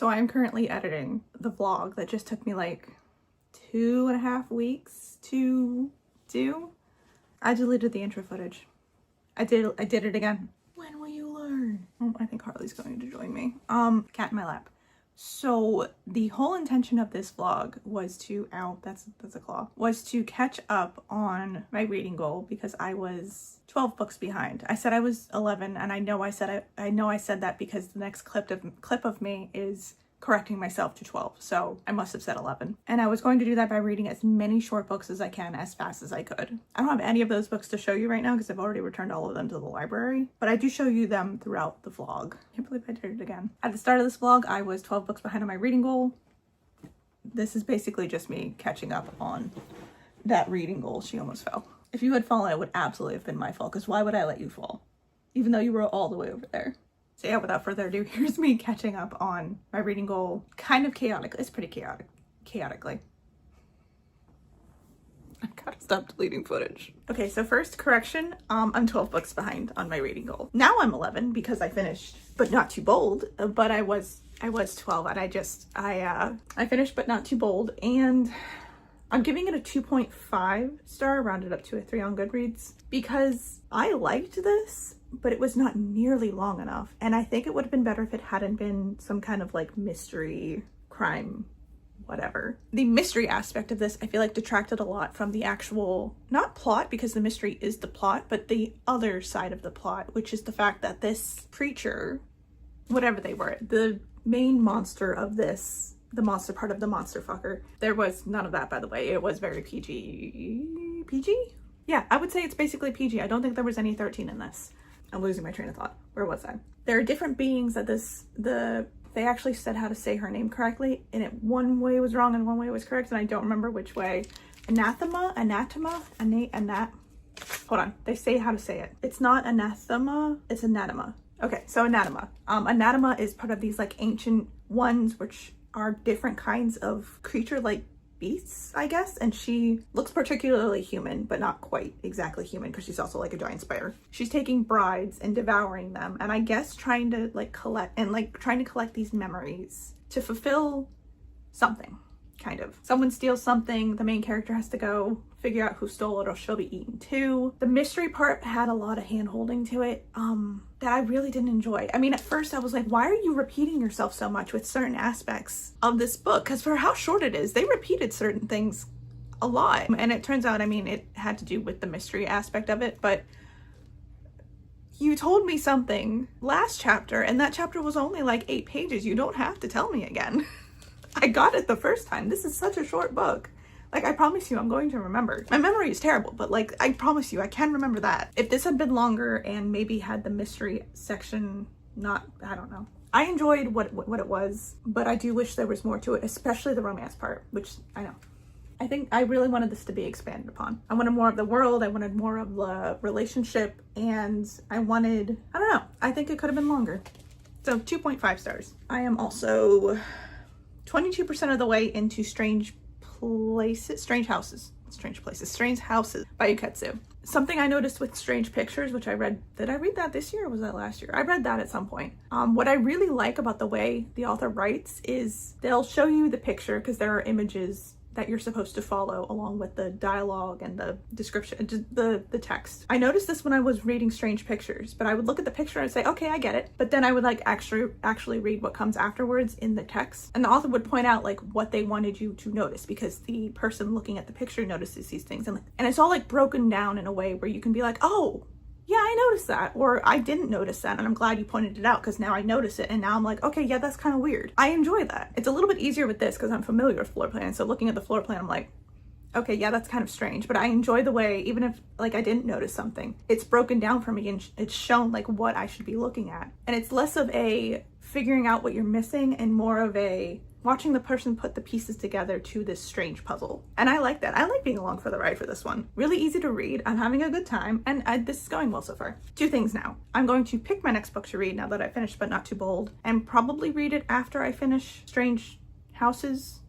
So I'm currently editing the vlog that just took me like 2.5 weeks to do. I deleted the intro footage. I did it again. When will you learn? Oh, I think Harley's going to join me. Cat in my lap. So the whole intention of this vlog was to, ow, that's a claw, was to catch up on my reading goal because I was 12 books behind. I said I was 11, and I know I said that because the next clip of me is correcting myself to 12, so I must have said 11. And I was going to do that by reading as many short books as I can as fast as I could. I don't have any of those books to show you right now because I've already returned all of them to the library, but I do show you them throughout the vlog. I can't believe I did it again. At the start of this vlog, I was 12 books behind on my reading goal. This is basically just me catching up on that reading goal. She almost fell. If you had fallen, it would absolutely have been my fault, because why would I let you fall? Even though you were all the way over there. So yeah, without further ado, here's me catching up on my reading goal. Kind of chaotic. It's pretty chaotically. I gotta stop deleting footage. Okay, so first correction, I'm 12 books behind on my reading goal. Now I'm 11 because I finished But Not Too Bold, but I was 12, and I finished But Not Too Bold, and I'm giving it a 2.5 star, rounded up to a 3 on Goodreads, because I liked this, but it was not nearly long enough. And I think it would have been better if it hadn't been some kind of like mystery, crime, whatever. The mystery aspect of this, I feel like, detracted a lot from the actual, not plot, because the mystery is the plot, but the other side of the plot, which is the fact that this creature, whatever they were, the main monster of this, the monster part of the monster fucker, there was none of that, by the way. It was very PG? Yeah, I would say it's basically PG. I don't think there was any 13 in this. I'm losing my train of thought. Where was I? There are different beings that they actually said how to say her name correctly, and it one way was wrong and one way was correct, and I don't remember which way. Anathema? Hold on. They say how to say it. It's not anathema, it's anatema. Okay, so anatema. Anatema is part of these like ancient ones, which are different kinds of creature, like beasts, I guess, and she looks particularly human, but not quite exactly human, because she's also like a giant spider. She's taking brides and devouring them, and I guess trying to collect these memories to fulfill something, kind of. Someone steals something, the main character has to go figure out who stole it, or she'll be eaten too. The mystery part had a lot of hand-holding to it that I really didn't enjoy. I mean, at first I was like, why are you repeating yourself so much with certain aspects of this book? Because for how short it is, they repeated certain things a lot. And it turns out, I mean, it had to do with the mystery aspect of it, but you told me something last chapter, and that chapter was only like 8 pages. You don't have to tell me again. I got it the first time. This is such a short book. Like, I promise you, I'm going to remember. My memory is terrible, but like, I promise you, I can remember that. If this had been longer and maybe had the mystery section I don't know. I enjoyed what it was, but I do wish there was more to it, especially the romance part, which I know. I think I really wanted this to be expanded upon. I wanted more of the world, I wanted more of the relationship, and I don't know, I think it could have been longer. So 2.5 stars. I am also 22% of the way into Strange Houses by Uketsu. Something I noticed with Strange Pictures, which I read, did I read that this year or was that last year? I read that at some point. What I really like about the way the author writes is they'll show you the picture, because there are images that you're supposed to follow along with the dialogue and the description, the text. I noticed this when I was reading Strange Pictures, but I would look at the picture and say, okay, I get it. But then I would like actually read what comes afterwards in the text. And the author would point out like what they wanted you to notice, because the person looking at the picture notices these things. And it's all like broken down in a way where you can be like, oh, yeah, I noticed that, or I didn't notice that, and I'm glad you pointed it out, because now I notice it, and now I'm like, okay, yeah, that's kind of weird. I enjoy that. It's a little bit easier with this because I'm familiar with floor plan, so looking at the floor plan, I'm like, okay, yeah, that's kind of strange, but I enjoy the way, even if like I didn't notice something, it's broken down for me and it's shown like what I should be looking at. And it's less of a figuring out what you're missing and more of a watching the person put the pieces together to this strange puzzle. And I like that. I like being along for the ride for this one. Really easy to read. I'm having a good time, and this is going well so far. 2 things now. I'm going to pick my next book to read now that I finished But Not Too Bold, and probably read it after I finish Strange Houses,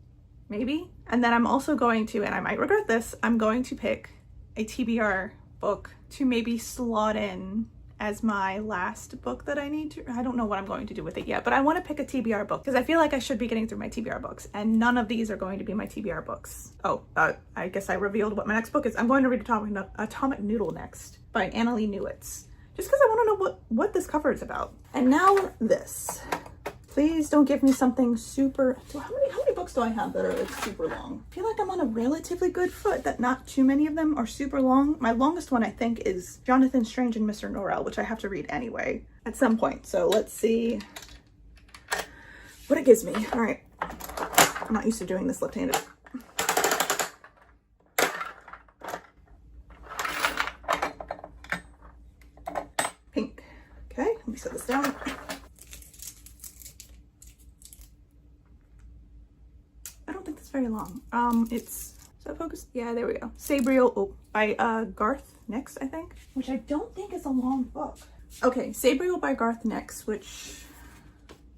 maybe. And then I'm also going to, and I might regret this, I'm going to pick a TBR book to maybe slot in as my last book that I need to, I don't know what I'm going to do with it yet, but I want to pick a TBR book because I feel like I should be getting through my TBR books, and none of these are going to be my TBR books. Oh, I guess I revealed what my next book is. I'm going to read Atomic Noodle next by Annalee Newitz, just because I want to know what this cover is about. And now this. Please don't give me something super, how many books do I have that are like super long? I feel like I'm on a relatively good foot that not too many of them are super long. My longest one I think is Jonathan Strange and Mr. Norrell, which I have to read anyway at some point. So let's see what it gives me. All right, I'm not used to doing this left-handed. Pink. Okay, let me set this down. Very long. It's so focused. Yeah, there we go. Sabriel by Garth Nix, I think, which I don't think is a long book. Okay, Sabriel by Garth Nix, which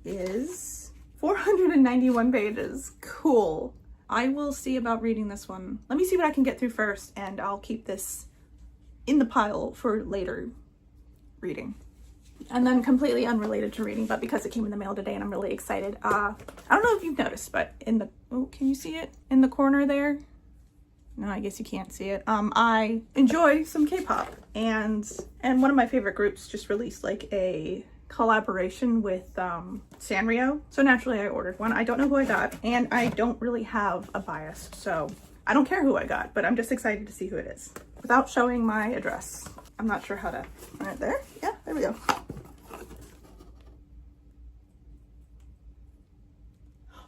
is 491 pages. Cool. I will see about reading this one. Let me see what I can get through first, and I'll keep this in the pile for later reading. And then completely unrelated to reading, but because it came in the mail today and I'm really excited. I don't know if you've noticed, but in the, oh, can you see it in the corner there? No, I guess you can't see it. I enjoy some K-pop, and one of my favorite groups just released like a collaboration with Sanrio. So naturally I ordered one. I don't know who I got, and I don't really have a bias, so I don't care who I got, but I'm just excited to see who it is without showing my address. I'm not sure how to, right there. Yeah, there we go.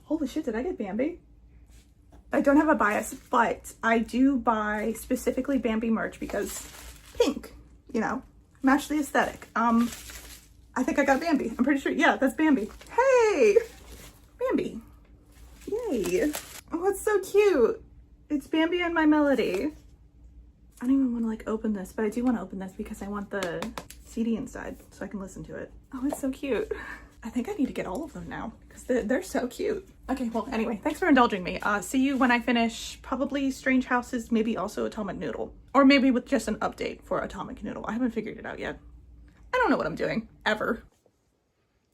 Holy shit, did I get Bambi? I don't have a bias, but I do buy specifically Bambi merch because pink, you know, match the aesthetic. I think I got Bambi. I'm pretty sure. Yeah, that's Bambi. Hey, Bambi. Yay. Oh, it's so cute. It's Bambi and My Melody. I don't even want to like open this, but I do want to open this because I want the CD inside so I can listen to it. Oh, it's so cute. I think I need to get all of them now because they're so cute. Okay, well, anyway, thanks for indulging me. See you when I finish probably Strange Houses, maybe also Atomic Noodle, or maybe with just an update for Atomic Noodle. I haven't figured it out yet. I don't know what I'm doing, ever.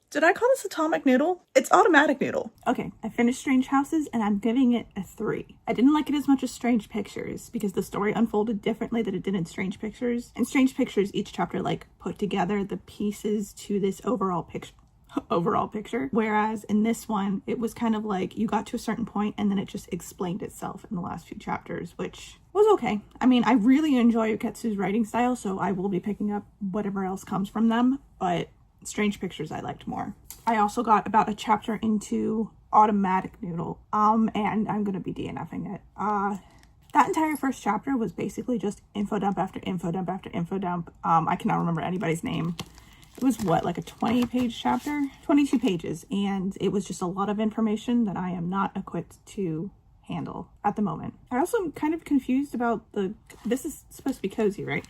Did I call this Atomic Noodle? It's Automatic Noodle. Okay, I finished Strange Houses and I'm giving it a 3. I didn't like it as much as Strange Pictures because the story unfolded differently than it did in Strange Pictures. In Strange Pictures, each chapter like put together the pieces to this overall picture. Whereas in this one, it was kind of like you got to a certain point and then it just explained itself in the last few chapters, which was okay. I mean, I really enjoy Uketsu's writing style, so I will be picking up whatever else comes from them, but Strange Pictures I liked more. I also got about a chapter into Automatic Noodle, and I'm gonna be DNFing it. That entire first chapter was basically just info dump after info dump after info dump. I cannot remember anybody's name. It was what, like a 20-page chapter? 22 pages, and it was just a lot of information that I am not equipped to handle at the moment. I also am kind of confused about this is supposed to be cozy, right?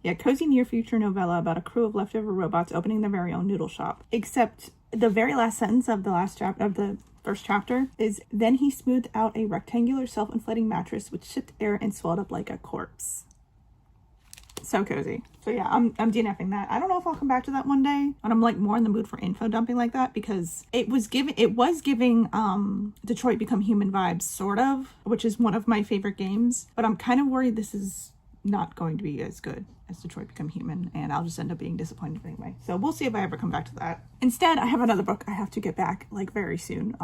Yeah, cozy near future novella about a crew of leftover robots opening their very own noodle shop. Except the very last sentence of the first chapter is, then he smoothed out a rectangular self-inflating mattress which shipped air and swelled up like a corpse. So cozy. So yeah, I'm DNFing that. I don't know if I'll come back to that one day, but I'm like more in the mood for info dumping like that because it was giving Detroit Become Human vibes, sort of, which is one of my favorite games, but I'm kind of worried this is not going to be as good as Detroit Become Human, and I'll just end up being disappointed anyway. So we'll see if I ever come back to that. Instead, I have another book I have to get back like very soon.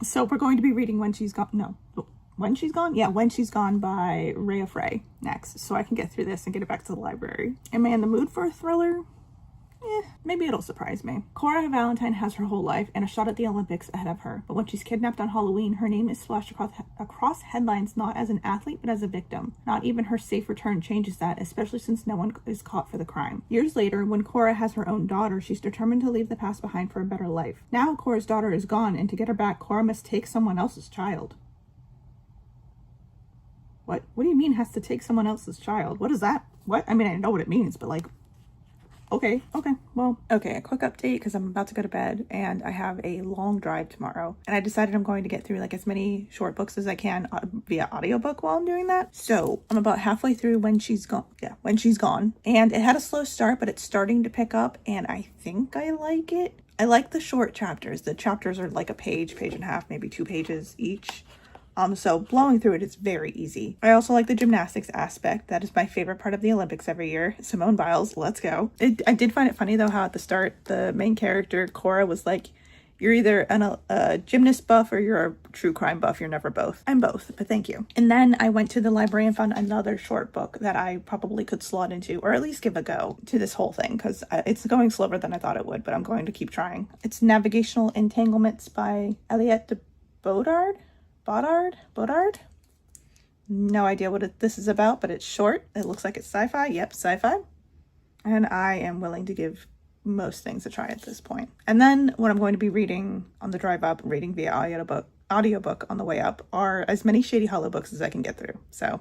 So we're going to be reading When She's Gone. No. When She's Gone? Yeah, When She's Gone by Rhea Frey next, so I can get through this and get it back to the library. Am I in the mood for a thriller? Maybe it'll surprise me. Cora Valentine has her whole life and a shot at the Olympics ahead of her, but when she's kidnapped on Halloween, her name is splashed across headlines not as an athlete, but as a victim. Not even her safe return changes that, especially since no one is caught for the crime. Years later, when Cora has her own daughter, she's determined to leave the past behind for a better life. Now Cora's daughter is gone, and to get her back, Cora must take someone else's child. What do you mean has to take someone else's child? What is that? What? I mean, I know what it means, but like, Okay, well, okay, a quick update because I'm about to go to bed and I have a long drive tomorrow. And I decided I'm going to get through like as many short books as I can via audiobook while I'm doing that. So I'm about halfway through When She's Gone. Yeah, When She's Gone. And it had a slow start, but it's starting to pick up and I think I like it. I like the short chapters. The chapters are like a page, page and a half, maybe 2 pages each. So blowing through it is very easy. I also like the gymnastics aspect. That is my favorite part of the Olympics every year. Simone Biles, let's go. I did find it funny though how at the start the main character Cora was like, you're either a gymnast buff or you're a true crime buff. You're never both. I'm both, but thank you. And then I went to the library and found another short book that I probably could slot into, or at least give a go to this whole thing, because it's going slower than I thought it would, but I'm going to keep trying. It's Navigational Entanglements by Aliette de Boddard? No idea what this is about, but it's short. It looks like it's sci-fi. Yep, sci-fi. And I am willing to give most things a try at this point. And then what I'm going to be reading on the drive up, reading via audiobook on the way up, are as many Shady Hollow books as I can get through. So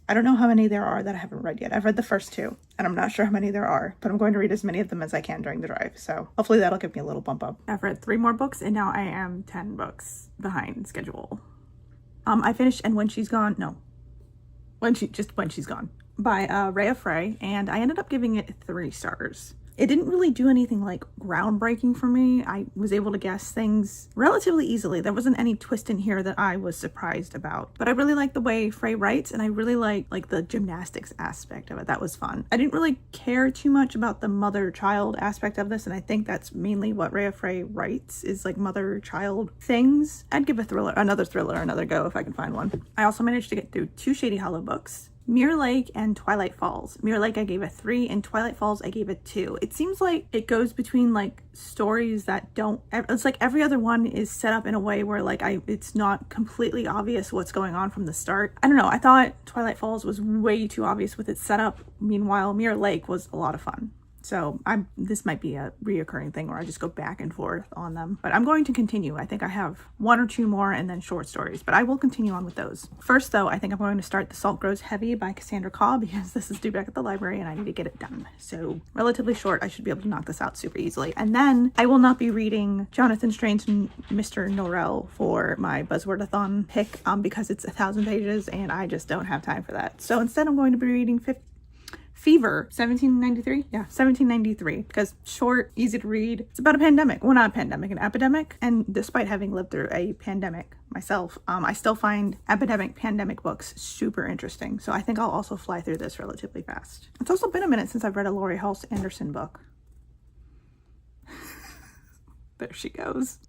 I don't know how many there are that I haven't read yet. I've read the first 2, and I'm not sure how many there are, but I'm going to read as many of them as I can during the drive. So hopefully that'll give me a little bump up. I've read 3 more books, and now I am 10 books behind schedule. I finished And When She's Gone, When She's Gone by Rhea Frey, and I ended up giving it 3 stars. It didn't really do anything like groundbreaking for me. I was able to guess things relatively easily. There wasn't any twist in here that I was surprised about. But I really like the way Frey writes, and I really like the gymnastics aspect of it. That was fun. I didn't really care too much about the mother-child aspect of this, and I think that's mainly what Rhea Frey writes, is like mother-child things. I'd give another thriller another go if I can find one. I also managed to get through 2 Shady Hollow books. Mirror Lake and Twilight Falls. Mirror Lake I gave a 3, and Twilight Falls I gave a 2. It seems like it goes between like stories that don't, it's like every other one is set up in a way where like it's not completely obvious what's going on from the start. I don't know, I thought Twilight Falls was way too obvious with its setup. Meanwhile, Mirror Lake was a lot of fun. So this might be a reoccurring thing where I just go back and forth on them. But I'm going to continue. I think I have 1 or 2 more and then short stories, but I will continue on with those. First though, I think I'm going to start The Salt Grows Heavy by Cassandra Khaw, because this is due back at the library and I need to get it done. So relatively short, I should be able to knock this out super easily. And then I will not be reading Jonathan Strange and Mr. Norrell for my Buzzword-a-thon pick because it's 1,000 pages and I just don't have time for that. So instead I'm going to be reading Fever, 1793? Yeah, 1793, because short, easy to read. It's about a pandemic. Well, not a pandemic, an epidemic. And despite having lived through a pandemic myself, I still find pandemic books super interesting. So I think I'll also fly through this relatively fast. It's also been a minute since I've read a Laurie Halse Anderson book. There she goes.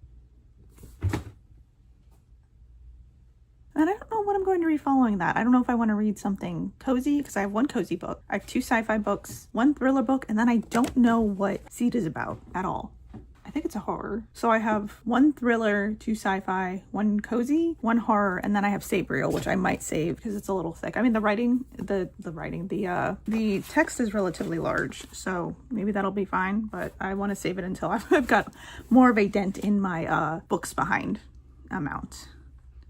And I don't know what I'm going to read following that. I don't know if I want to read something cozy, because I have 1 cozy book. I have 2 sci-fi books, 1 thriller book, and then I don't know what Seed is about at all. I think it's a horror. So I have 1 thriller, 2 sci-fi, 1 cozy, 1 horror, and then I have Sabriel, which I might save because it's a little thick. I mean, the text is relatively large, so maybe that'll be fine, but I want to save it until I've got more of a dent in my books behind amount.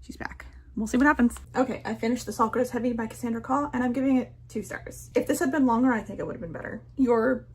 She's back. We'll see what happens. Okay, I finished The Salt Grows Heavy by Cassandra Khaw, and I'm giving it 2 stars. If this had been longer, I think it would have been better. You are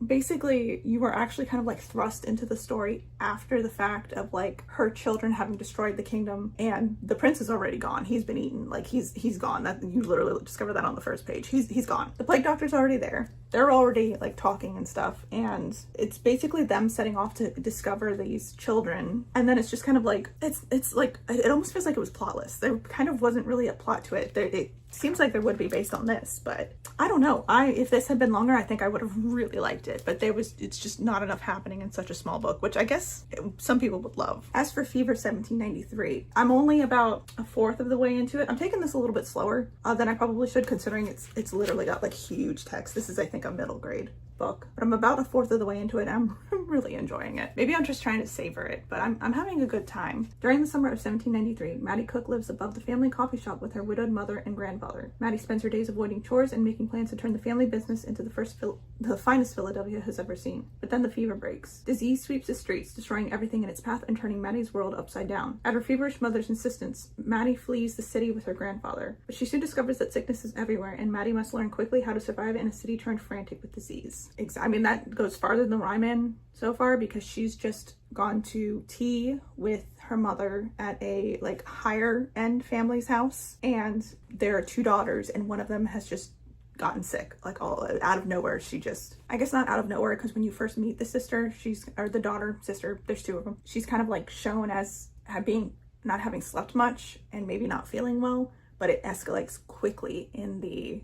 actually kind of like thrust into the story after the fact of like her children having destroyed the kingdom, and the prince is already gone. He's been eaten. Like he's gone. That you literally discover that on the first page. He's gone. The plague doctor's already there. They're already like talking and stuff, and it's basically them setting off to discover these children, and then it's just kind of like it's like it almost feels like it was plotless. There kind of wasn't really a plot to it. It seems like there would be based on this, but I don't know. If this had been longer, I think I would have really liked it, but it's just not enough happening in such a small book, which I guess some people would love. As for Fever 1793, I'm only about 1/4 of the way into it. I'm taking this a little bit slower than I probably should, considering it's literally got like huge text. This is, I think, a middle grade book, but I'm about 1/4 of the way into it and I'm really enjoying it. Maybe I'm just trying to savor it, but I'm having a good time. During the summer of 1793, Maddie Cook lives above the family coffee shop with her widowed mother and grandfather. Maddie spends her days avoiding chores and making plans to turn the family business into the first the finest Philadelphia has ever seen. But then the fever breaks. Disease sweeps the streets, destroying everything in its path and turning Maddie's world upside down. At her feverish mother's insistence, Maddie flees the city with her grandfather. But she soon discovers that sickness is everywhere, and Maddie must learn quickly how to survive in a city turned frantic with disease. I mean, that goes farther than I'm in so far, because she's just gone to tea with her mother at a like higher end family's house, and there are 2 daughters, and one of them has just gotten sick, like all out of nowhere. She just, I guess not out of nowhere, because when you first meet the sister, or the daughter, sister, there's 2 of them, she's kind of like shown as being not having slept much and maybe not feeling well, but it escalates quickly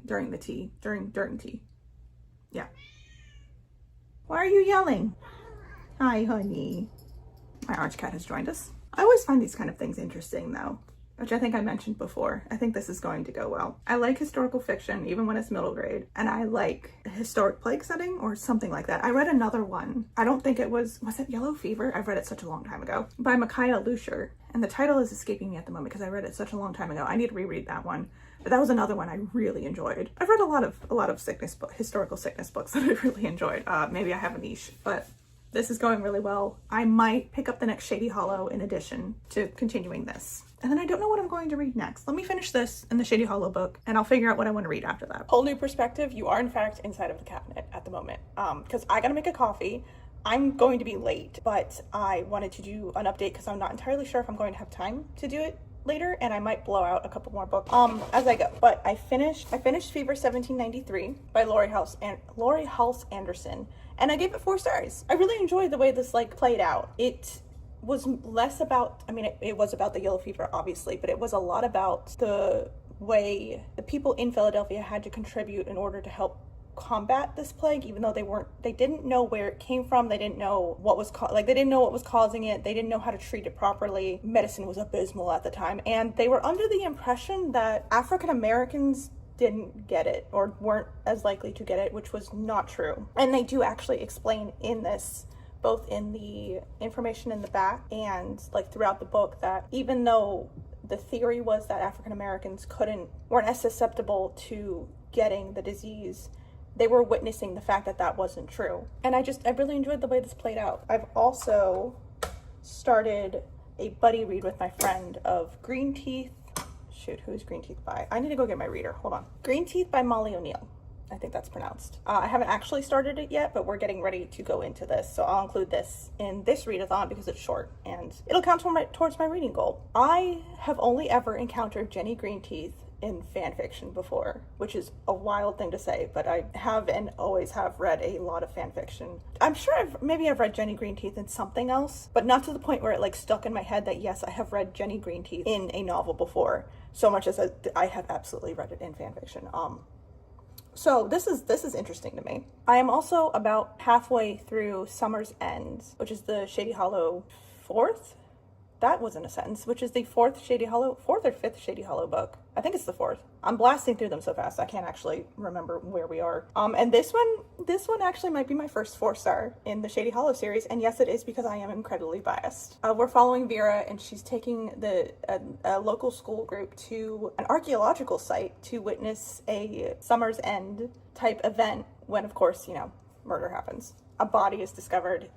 during tea. Yeah. Why are you yelling? Hi, honey. My orange cat has joined us. I always find these kind of things interesting though, which I think I mentioned before. I think this is going to go well. I like historical fiction, even when it's middle grade, and I like a historic plague setting or something like that. I read another one. I don't think it was it Yellow Fever? I've read it such a long time ago, by Makiia Lucier, and the title is escaping me at the moment because I read it such a long time ago. I need to reread that one. But that was another one I really enjoyed. I've read a lot of historical sickness books that I really enjoyed. Maybe I have a niche, but this is going really well. I might pick up the next Shady Hollow in addition to continuing this. And then I don't know what I'm going to read next. Let me finish this and the Shady Hollow book, and I'll figure out what I want to read after that. Whole new perspective. You are in fact inside of the cabinet at the moment, because I gotta make a coffee. I'm going to be late, but I wanted to do an update because I'm not entirely sure if I'm going to have time to do it later, and I might blow out a couple more books as I go. But I finished Fever 1793 by Laurie Halse Anderson, and I gave it 4 stars. I really enjoyed the way this like played out. It was less about, I mean, it was about the yellow fever obviously, but it was a lot about the way the people in Philadelphia had to contribute in order to help combat this plague, even though they didn't know where it came from. They didn't know what was they didn't know what was causing it. They didn't know how to treat it properly. Medicine was abysmal at the time, and they were under the impression that African Americans didn't get it or weren't as likely to get it, which was not true. And they do actually explain in this, both in the information in the back and like throughout the book, that even though the theory was that African Americans weren't as susceptible to getting the disease, they were witnessing the fact that that wasn't true. And I really enjoyed the way this played out. I've also started a buddy read with my friend of Greenteeth. Shoot, who is Greenteeth by? I need to go get my reader. Hold on. Greenteeth by Molly O'Neill. I think that's pronounced. I haven't actually started it yet, but we're getting ready to go into this. So I'll include this in this readathon because it's short and it'll count towards my reading goal. I have only ever encountered Jenny Greenteeth in fan fiction before, which is a wild thing to say, but I have and always have read a lot of fan fiction. I'm sure I've read Jenny Greenteeth in something else, but not to the point where it like stuck in my head that yes, I have read Jenny Greenteeth in a novel before, so much as I have absolutely read it in fan fiction. So this is interesting to me. I am also about halfway through Summer's End, which is the Shady Hollow 4th? That wasn't a sentence, which is the 4th or 5th Shady Hollow book. I think it's the 4th. I'm blasting through them so fast I can't actually remember where we are. And this one actually might be my first 4-star in the Shady Hollow series, and yes, it is because I am incredibly biased. We're following Vera, and she's taking a local school group to an archaeological site to witness a Summer's End type event when, of course, murder happens. A body is discovered.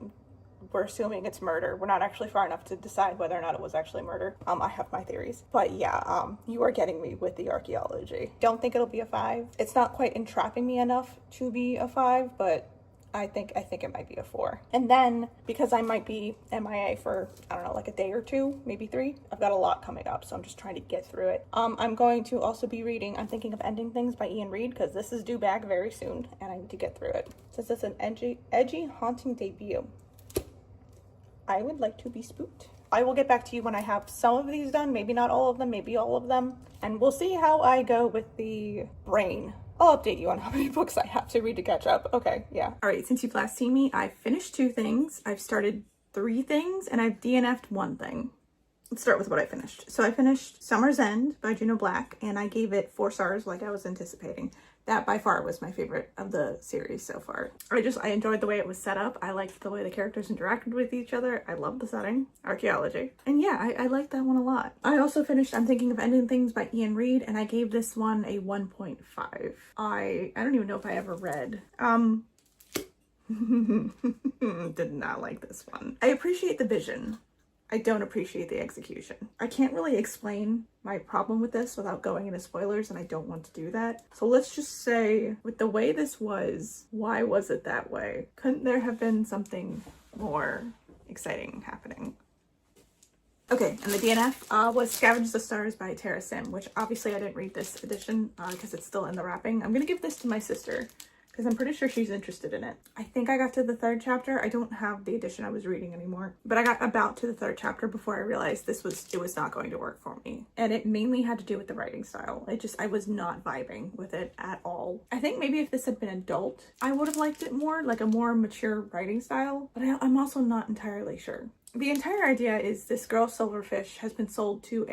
We're assuming it's murder. We're not actually far enough to decide whether or not it was actually murder. I have my theories. But yeah, you are getting me with the archaeology. Don't think it'll be a 5. It's not quite entrapping me enough to be a 5, but I think it might be a 4. And then, because I might be MIA for, I don't know, like a day or 2, maybe 3, I've got a lot coming up, so I'm just trying to get through it. I'm going to also be reading I'm Thinking of Ending Things by Ian Reid, because this is due back very soon, and I need to get through it. Since it's an edgy, haunting debut. I would like to be spooked. I will get back to you when I have some of these done, maybe not all of them, maybe all of them, and we'll see how I go with the brain. I'll update you on how many books I have to read to catch up. Okay, yeah. All right, since you've last seen me, I've finished 2 things, I've started 3 things, and I've DNF'd 1 thing. Let's start with what I finished. So I finished Summer's End by Juneau Black, and I gave it 4 stars like I was anticipating. That by far was my favorite of the series so far. I enjoyed the way it was set up. I liked the way the characters interacted with each other. I loved the setting, archaeology. And yeah, I liked that one a lot. I also finished I'm Thinking of Ending Things by Ian Reid, and I gave this one a 1.5. I don't even know if I ever read Did not like this one. I appreciate the vision. I don't appreciate the execution. I can't really explain my problem with this without going into spoilers, and I don't want to do that. So let's just say, with the way this was, why was it that way? Couldn't there have been something more exciting happening? Okay, and the DNF was Scavenge the Stars by Tara Sim, which obviously I didn't read this edition because it's still in the wrapping. I'm gonna give this to my sister because I'm pretty sure she's interested in it. I think I got to the 3rd chapter. I don't have the edition I was reading anymore, but I got about to the 3rd chapter before I realized it was not going to work for me. And it mainly had to do with the writing style. I was not vibing with it at all. I think maybe if this had been adult, I would have liked it more, like a more mature writing style, but I'm also not entirely sure. The entire idea is this girl Silverfish has been sold to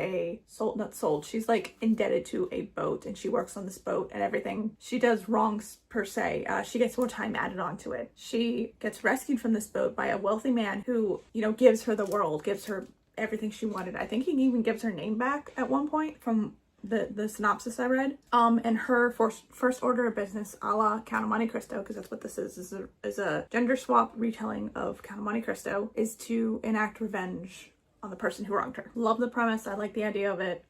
she's like indebted to a boat, and she works on this boat, and everything she does wrongs per se. She gets more time added onto it. She gets rescued from this boat by a wealthy man who, you know, gives her the world, gives her everything she wanted. I think he even gives her name back at one point from the synopsis I read. And her first order of business, a la Count of Monte Cristo, because that's what this is a gender swap retelling of Count of Monte Cristo, is to enact revenge on the person who wronged her. Love the premise. I like the idea of it.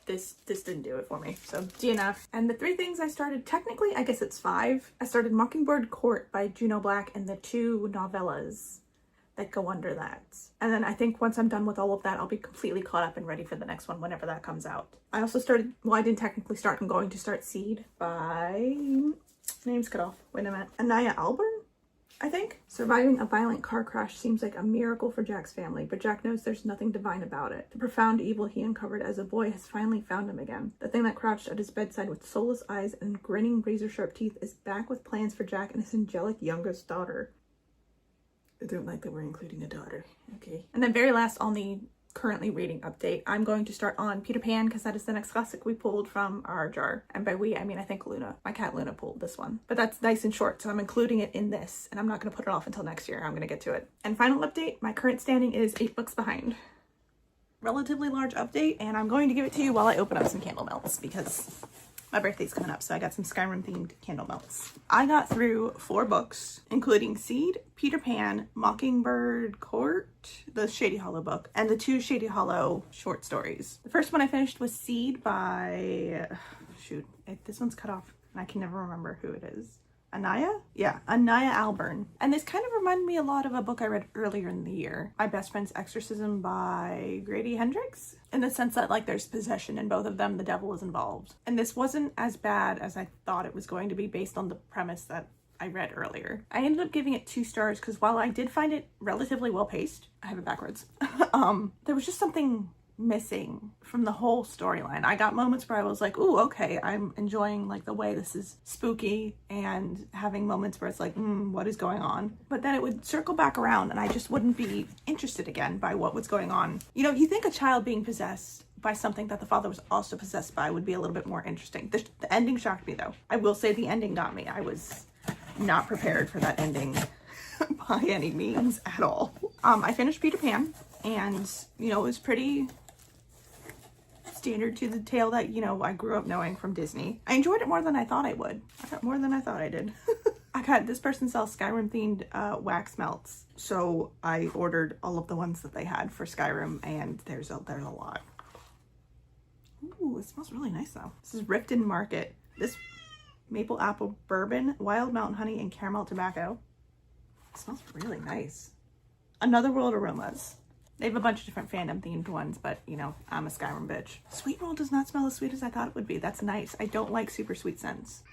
This didn't do it for me, so DNF. And the 3 things I started, technically I guess it's 5. I started Mockingbird Court by Juneau Black and the 2 novellas that go under that. And then I think once I'm done with all of that, I'll be completely caught up and ready for the next one whenever that comes out. I also started, well, I didn't technically start, I'm going to start Seed by, name's cut off, wait a minute, Ania Ahlborn, I think. Surviving a violent car crash seems like a miracle for Jack's family, but Jack knows there's nothing divine about it. The profound evil he uncovered as a boy has finally found him again. The thing that crouched at his bedside with soulless eyes and grinning razor-sharp teeth is back with plans for Jack and his angelic youngest daughter. I don't like that we're including a daughter. Okay. And then very last on the currently reading update, I'm going to start on Peter Pan because that is the next classic we pulled from our jar. And by we, I mean I think Luna. My cat Luna pulled this one. But that's nice and short, so I'm including it in this. And I'm not going to put it off until next year. I'm going to get to it. And final update, my current standing is 8 books behind. Relatively large update, and I'm going to give it to you while I open up some candle melts because my birthday's coming up, so I got some Skyrim themed candle melts. I got through 4 books, including Seed, Peter Pan, Mockingbird Court, the Shady Hollow book, and the 2 Shady Hollow short stories. The first one I finished was Seed by, this one's cut off and I can never remember who it is. Ania? Yeah, Ania Ahlborn. And this kind of reminded me a lot of a book I read earlier in the year, My Best Friend's Exorcism by Grady Hendrix, in the sense that like there's possession in both of them, the devil is involved. And this wasn't as bad as I thought it was going to be based on the premise that I read earlier. I ended up giving it 2 stars because while I did find it relatively well paced, I have it backwards, there was just something missing from the whole storyline. I got moments where I was like, ooh, okay, I'm enjoying like the way this is spooky, and having moments where it's like, what is going on? But then it would circle back around and I just wouldn't be interested again by what was going on. You know, you think a child being possessed by something that the father was also possessed by would be a little bit more interesting. The ending shocked me though. I will say the ending got me. I was not prepared for that ending by any means at all. I finished Peter Pan, and you know, it was pretty standard to the tale that, you know, I grew up knowing from Disney. I enjoyed it more than I thought I would. I got more than I thought I did. This person sells Skyrim themed wax melts, so I ordered all of the ones that they had for Skyrim, and there's a lot. Ooh, it smells really nice though. This is Riften Market. This maple apple bourbon, wild mountain honey, and caramel tobacco. It smells really nice. Another World aromas. They have a bunch of different fandom themed ones, but you know, I'm a Skyrim bitch. Sweet Roll does not smell as sweet as I thought it would be. That's nice. I don't like super sweet scents.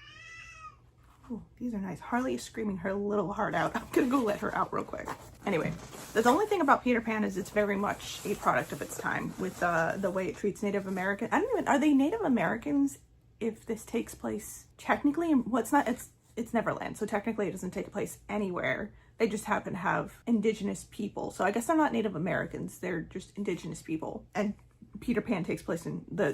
Oh, these are nice. Harley is screaming her little heart out. I'm gonna go let her out real quick. Anyway, the only thing about Peter Pan is it's very much a product of its time with the way it treats Native American. I don't even, are they Native Americans if this takes place technically? Well, it's Neverland, so technically it doesn't take place anywhere. They just happen to have indigenous people. So I guess they're not Native Americans, they're just indigenous people. And Peter Pan takes place in the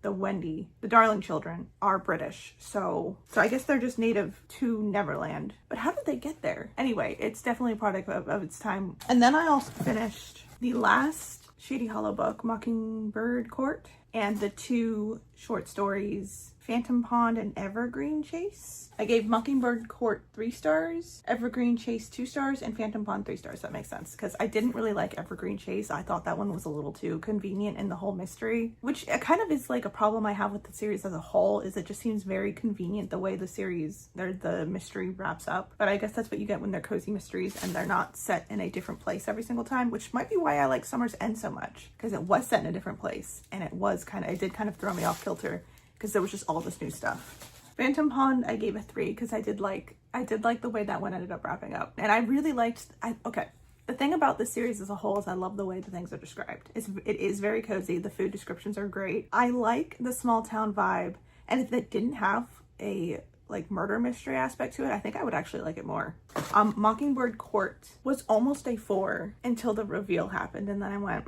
Wendy, the Darling children are British. So I guess they're just native to Neverland. But how did they get there? Anyway, it's definitely a product of its time. And then I also finished the last Shady Hollow book, Mockingbird Court, and the 2 short stories Phantom Pond and Evergreen Chase. I gave Mockingbird Court 3 stars, Evergreen Chase 2 stars, and Phantom Pond 3 stars. That makes sense, because I didn't really like Evergreen Chase. I thought that one was a little too convenient in the whole mystery, which kind of is like a problem I have with the series as a whole, is it just seems very convenient the way the series, the mystery wraps up. But I guess that's what you get when they're cozy mysteries and they're not set in a different place every single time, which might be why I like Summer's End so much, because it was set in a different place and it did kind of throw me off kilter because there was just all this new stuff. Phantom Pond, I gave a 3 because I did like the way that one ended up wrapping up. And I really liked, okay, the thing about this series as a whole is I love the way the things are described. It is very cozy. The food descriptions are great. I like the small town vibe. And if it didn't have a like murder mystery aspect to it, I think I would actually like it more. Mockingbird Court was almost a 4 until the reveal happened. And then I went,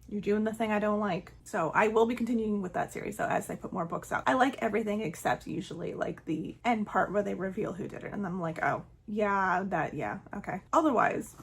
you're doing the thing I don't like. So I will be continuing with that series though as they put more books out. I like everything except usually like the end part where they reveal who did it. And I'm like, oh, yeah, okay. Otherwise,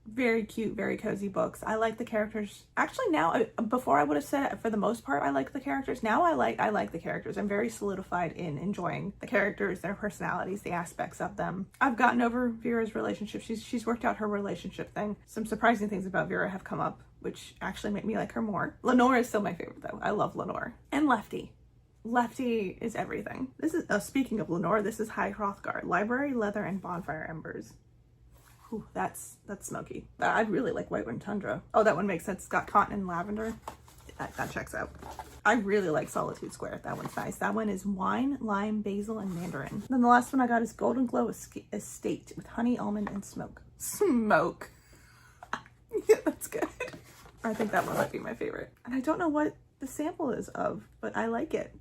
very cute, very cozy books. I like the characters. Actually now, before I would have said it, for the most part, I like the characters. Now I like the characters. I'm very solidified in enjoying the characters, their personalities, the aspects of them. I've gotten over Vera's relationship. She's worked out her relationship thing. Some surprising things about Vera have come up, which actually make me like her more. Lenore is still my favorite though. I love Lenore. And Lefty. Lefty is everything. This is, speaking of Lenore, this is High Hrothgar. Library, Leather, and Bonfire Embers. Ooh, that's smoky. I'd really like Whitewind Tundra. Oh, that one makes sense. It's got cotton and lavender. That checks out. I really like Solitude Square. That one's nice. That one is wine, lime, basil, and mandarin. Then the last one I got is Golden Glow Estate with honey, almond, and smoke. Smoke. Yeah, that's good. I think that one might be my favorite. And I don't know what the sample is of, but I like it.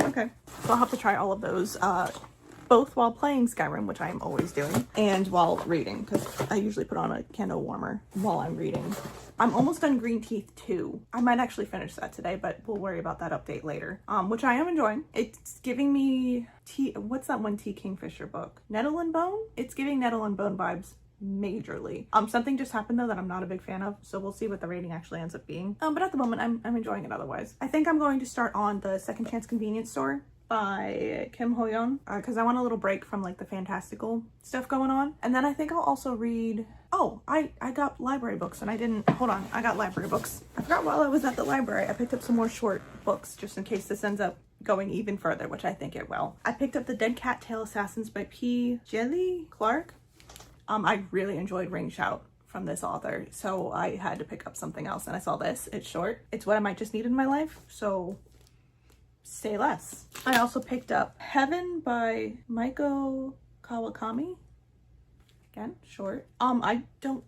Okay. So I'll have to try all of those, both while playing Skyrim, which I am always doing, and while reading, because I usually put on a candle warmer while I'm reading. I'm almost done Greenteeth 2. I might actually finish that today, but we'll worry about that update later. Which I am enjoying. It's giving me what's that one T. Kingfisher book? Nettle and Bone? It's giving Nettle and Bone vibes majorly. Something just happened though that I'm not a big fan of, so we'll see what the rating actually ends up being. But at the moment I'm enjoying it otherwise. I think I'm going to start on the Second Chance Convenience Store by Kim Ho-Yeon, because I want a little break from like the fantastical stuff going on. And then I think I'll also read, oh, I got library books and I didn't, hold on, I got library books. I forgot while I was at the library, I picked up some more short books just in case this ends up going even further, which I think it will. I picked up the Dead Cat Tail Assassins by P. Jelly Clark. I really enjoyed Ring Shout from this author, so I had to pick up something else, and I saw this. It's short. It's what I might just need in my life, so say less. I also picked up Heaven by Maiko Kawakami. Again, short. I have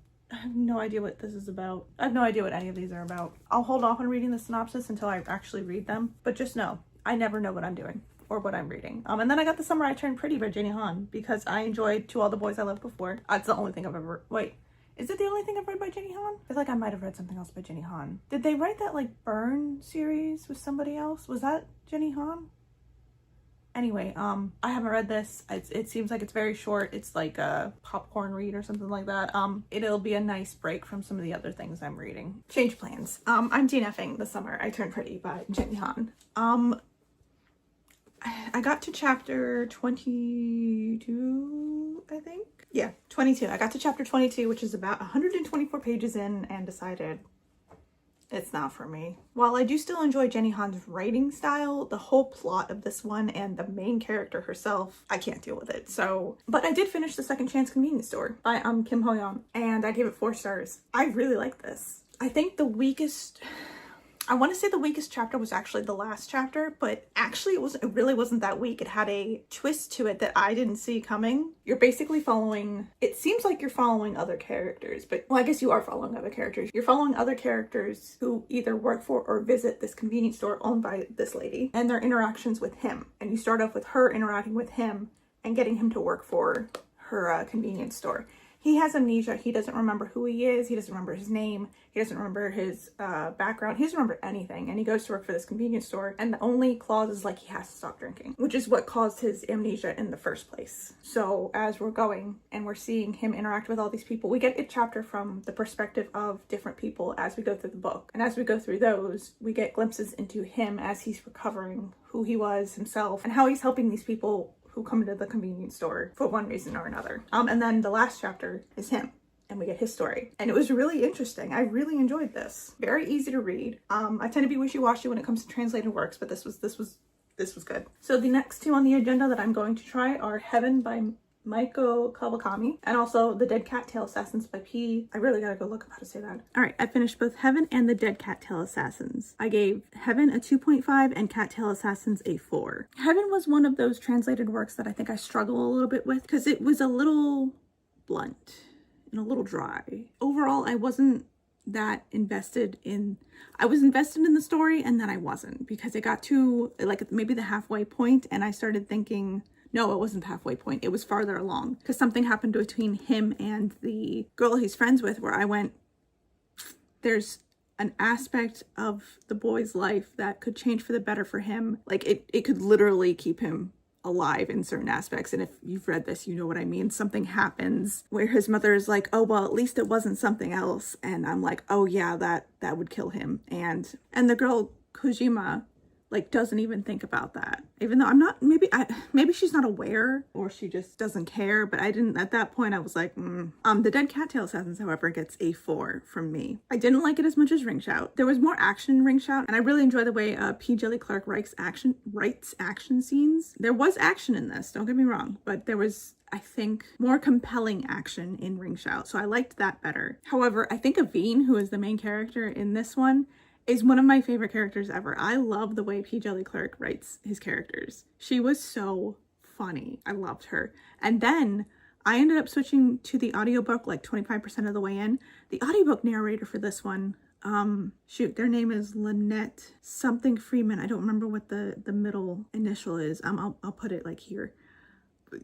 no idea what this is about. I have no idea what any of these are about. I'll hold off on reading the synopsis until I actually read them, but just know, I never know what I'm doing or what I'm reading. And then I got The Summer I Turned Pretty by Jenny Han because I enjoyed To All the Boys I Loved Before. It's the only thing I've ever, wait, is it the only thing I've read by Jenny Han? I feel like I might have read something else by Jenny Han. Did they write that like Burn series with somebody else? Was that Jenny Han? Anyway, I haven't read this. It seems like it's very short. It's like a popcorn read or something like that. It'll be a nice break from some of the other things I'm reading. Change plans. I'm DNFing The Summer I Turned Pretty by Jenny Han. I got to chapter 22, I think. Yeah, 22. I got to chapter 22, which is about 124 pages in, and decided it's not for me. While I do still enjoy Jenny Han's writing style, the whole plot of this one and the main character herself, I can't deal with it. So, but I did finish the Second Chance Convenience Store by Kim Ho-Yeon, and I gave it 4 stars. I really like this. I think the weakest, I want to say the weakest chapter was actually the last chapter, but actually it really wasn't that weak. It had a twist to it that I didn't see coming. You're basically following, it seems like you're following other characters, but well, I guess you are following other characters. You're following other characters who either work for or visit this convenience store owned by this lady and their interactions with him. And you start off with her interacting with him and getting him to work for her convenience store. he has amnesia. He doesn't remember who he is. He doesn't remember his name. He doesn't remember his background. He doesn't remember anything. And he goes to work for this convenience store. And the only clause is like he has to stop drinking, which is what caused his amnesia in the first place. So as we're going and we're seeing him interact with all these people, we get a chapter from the perspective of different people as we go through the book. And as we go through those, we get glimpses into him as he's recovering who he was himself and how he's helping these people who come into the convenience store for one reason or another. And then the last chapter is him, and we get his story. And it was really interesting. I really enjoyed this. Very easy to read. I tend to be wishy-washy when it comes to translated works, but this was good. So the next two on the agenda that I'm going to try are Heaven by Maiko Kawakami, and also The Dead Cattail Assassins by P. I really gotta go look up how to say that. All right, I finished both Heaven and The Dead Cattail Assassins. I gave Heaven a 2.5 and Cattail Assassins a 4. Heaven was one of those translated works that I think I struggle a little bit with because it was a little blunt and a little dry. Overall, I wasn't that invested in, I was invested in the story and then I wasn't, because it got to like maybe the halfway point and I started thinking, no, it wasn't the halfway point. It was farther along because something happened between him and the girl he's friends with where I went, there's an aspect of the boy's life that could change for the better for him. Like it could literally keep him alive in certain aspects. And if you've read this, you know what I mean. Something happens where his mother is like, oh, well, at least it wasn't something else. And I'm like, oh yeah, that would kill him. And the girl Kojima like doesn't even think about that, even though I'm not, maybe she's not aware or she just doesn't care, but I didn't, at that point I was like, The Dead Cattail Assassins, however, gets a 4 from me. I didn't like it as much as Ring Shout. There was more action in Ring Shout, and I really enjoy the way P. Jelly Clark writes action scenes. There was action in this, don't get me wrong, but there was, I think, more compelling action in Ring Shout, so I liked that better. However, I think Aveen, who is the main character in this one, is one of my favorite characters ever. I love the way P. Jelly Clark writes his characters. She was so funny. I loved her. And then I ended up switching to the audiobook like 25% of the way in. The audiobook narrator for this one, their name is Lynette something Freeman. I don't remember what the middle initial is. I'll put it like here.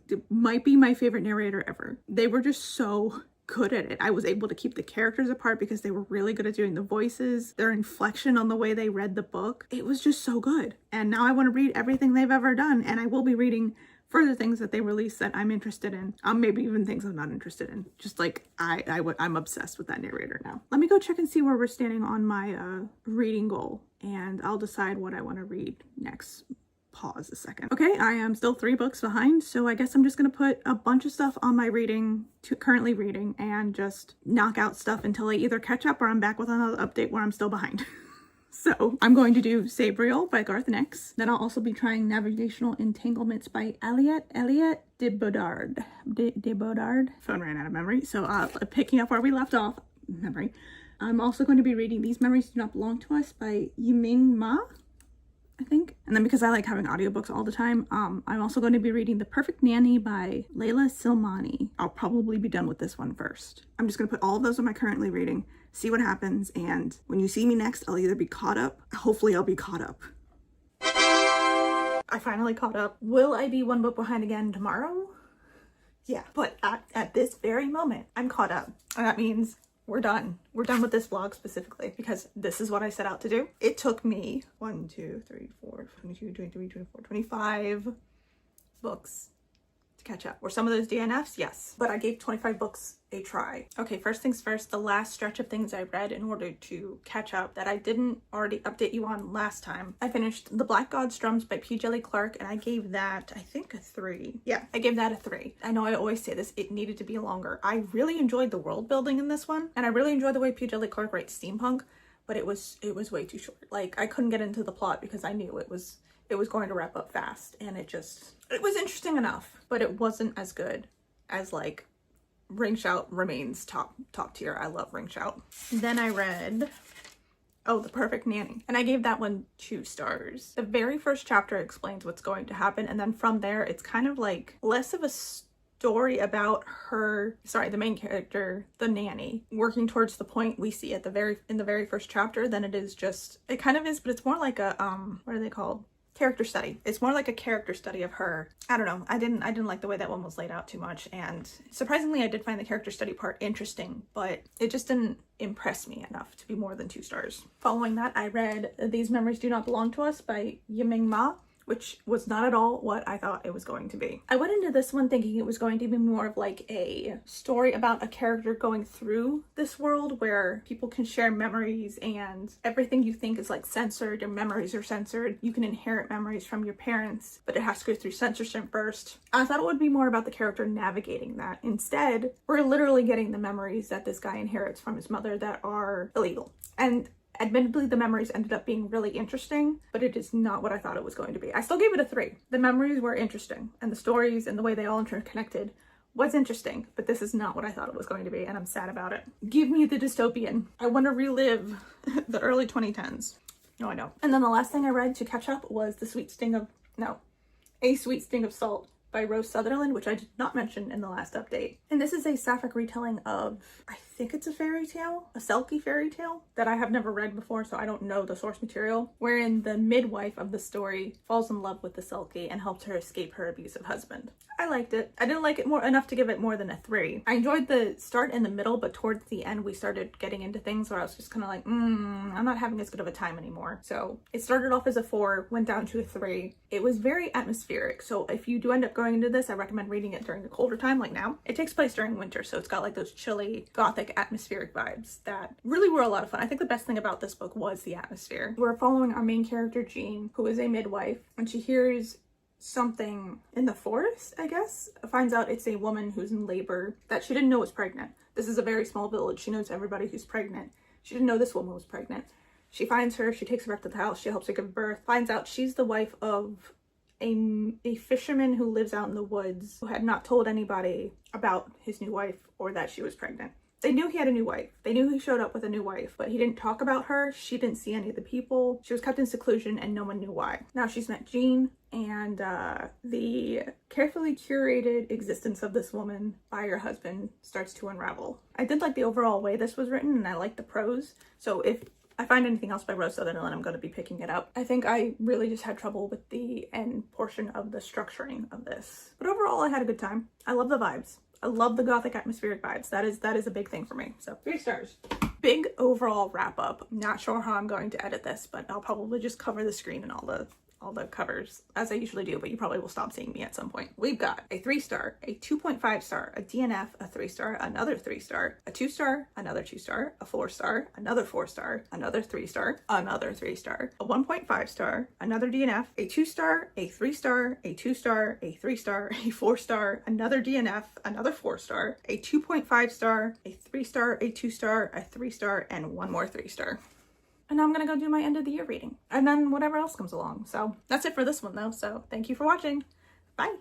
It might be my favorite narrator ever. They were just so good at it. I was able to keep the characters apart because they were really good at doing the voices, their inflection on the way they read the book. It was just so good. And now I want to read everything they've ever done, and I will be reading further things that they release that I'm interested in. Maybe even things I'm not interested in. Just like I'm obsessed with that narrator now. Let me go check and see where we're standing on my reading goal, and I'll decide what I want to read next. Pause a second. Okay, I am still 3 books behind, so I guess I'm just gonna put a bunch of stuff on my currently reading and just knock out stuff until I either catch up or I'm back with another update where I'm still behind. So I'm going to do Sabriel by Garth Nix. Then I'll also be trying Navigational Entanglements by Aliette de Boddard. Phone ran out of memory, so picking up where we left off, memory. I'm also going to be reading These Memories Do Not Belong to Us by Yiming Ma, I think. And then because I like having audiobooks all the time, I'm also going to be reading The Perfect Nanny by Leila Silmani. I'll probably be done with this one first. I'm just going to put all of those on my currently reading, see what happens, and when you see me next, I'll either be caught up, hopefully I'll be caught up. I finally caught up. Will I be 1 book behind again tomorrow? Yeah, but at this very moment, I'm caught up. And that means we're done. We're done with this vlog specifically because this is what I set out to do. It took me 1, 2, 3, 4, 22, 23, 24, 25 books to catch up. Were some of those DNFs? Yes. But I gave 25 books a try. Okay, first things first, the last stretch of things I read in order to catch up that I didn't already update you on last time. I finished The Black God's Drums by P. Jelly Clark, and I gave that, I think, a 3. Yeah, I gave that a 3. I know I always say this, it needed to be longer. I really enjoyed the world building in this one, and I really enjoyed the way P. Jelly Clark writes steampunk, but it was way too short. Like, I couldn't get into the plot because I knew it was going to wrap up fast, and it was interesting enough, but it wasn't as good as like Ring Shout remains top tier. I love Ring Shout. Then I read The Perfect Nanny, and I gave that one 2 stars. The very first chapter explains what's going to happen, and then from there it's kind of like less of a story about the main character, the nanny, working towards the point we see in the very first chapter than it is just, it kind of is, but it's more like a what are they called? character study. It's more like a character study of her. I don't know. I didn't like the way that one was laid out too much, and surprisingly I did find the character study part interesting, but it just didn't impress me enough to be more than 2 stars. Following that, I read These Memories Do Not Belong to Us by Yiming Ma, which was not at all what I thought it was going to be. I went into this one thinking it was going to be more of like a story about a character going through this world where people can share memories and everything you think is like censored, your memories are censored. You can inherit memories from your parents, but it has to go through censorship first. I thought it would be more about the character navigating that. Instead, we're literally getting the memories that this guy inherits from his mother that are illegal. And admittedly, the memories ended up being really interesting, but it is not what I thought it was going to be. I still gave it a 3. The memories were interesting, and the stories and the way they all interconnected was interesting, but this is not what I thought it was going to be, and I'm sad about it. Give me the dystopian. I want to relive the early 2010s. No, I don't. And then the last thing I read to catch up was A Sweet Sting of Salt by Rose Sutherland, which I did not mention in the last update. And this is a sapphic retelling of, I think it's a fairy tale, a Selkie fairy tale that I have never read before, so I don't know the source material, wherein the midwife of the story falls in love with the Selkie and helps her escape her abusive husband. I liked it. I didn't like it enough to give it more than a 3. I enjoyed the start and the middle, but towards the end we started getting into things where I was just kind of like, I'm not having as good of a time anymore. So it started off as a 4, went down to a 3. It was very atmospheric, so if you do end up going into this, I recommend reading it during the colder time, like now. It takes place during winter, so it's got like those chilly, gothic, atmospheric vibes that really were a lot of fun. I think the best thing about this book was the atmosphere. We're following our main character, Jean, who is a midwife, and she hears something in the forest, I guess. Finds out it's a woman who's in labor that she didn't know was pregnant. This is a very small village. She knows everybody who's pregnant. She didn't know this woman was pregnant. She finds her, she takes her back to the house, she helps her give birth, finds out she's the wife of a fisherman who lives out in the woods who had not told anybody about his new wife or that she was pregnant. They knew he had a new wife. They knew he showed up with a new wife, but he didn't talk about her. She didn't see any of the people. She was kept in seclusion and no one knew why. Now she's met Jean, and the carefully curated existence of this woman by her husband starts to unravel. I did like the overall way this was written, and I like the prose. So if I find anything else by Rose Sutherland, I'm going to be picking it up. I think I really just had trouble with the end portion of the structuring of this. But overall, I had a good time. I love the vibes. I love the gothic atmospheric vibes. That is a big thing for me. So 3 stars. Big overall wrap up. Not sure how I'm going to edit this, but I'll probably just cover the screen and all the covers as I usually do, but you probably will stop seeing me at some point. We've got a 3-star, a 2.5 star, a DNF, a 3-star, another 3-star, a 2-star, another 2-star, a 4-star, another 4-star, another 3-star, another 3-star, a 1.5 star, another DNF, a 2-star, a 3-star, a 2-star, a 3-star, a 4-star, another DNF, another 4-star, a 2.5 star, a 3-star, a 2-star, a 3-star, and one more 3-star. And now I'm gonna go do my end of the year reading. And then whatever else comes along. So that's it for this one though. So thank you for watching. Bye.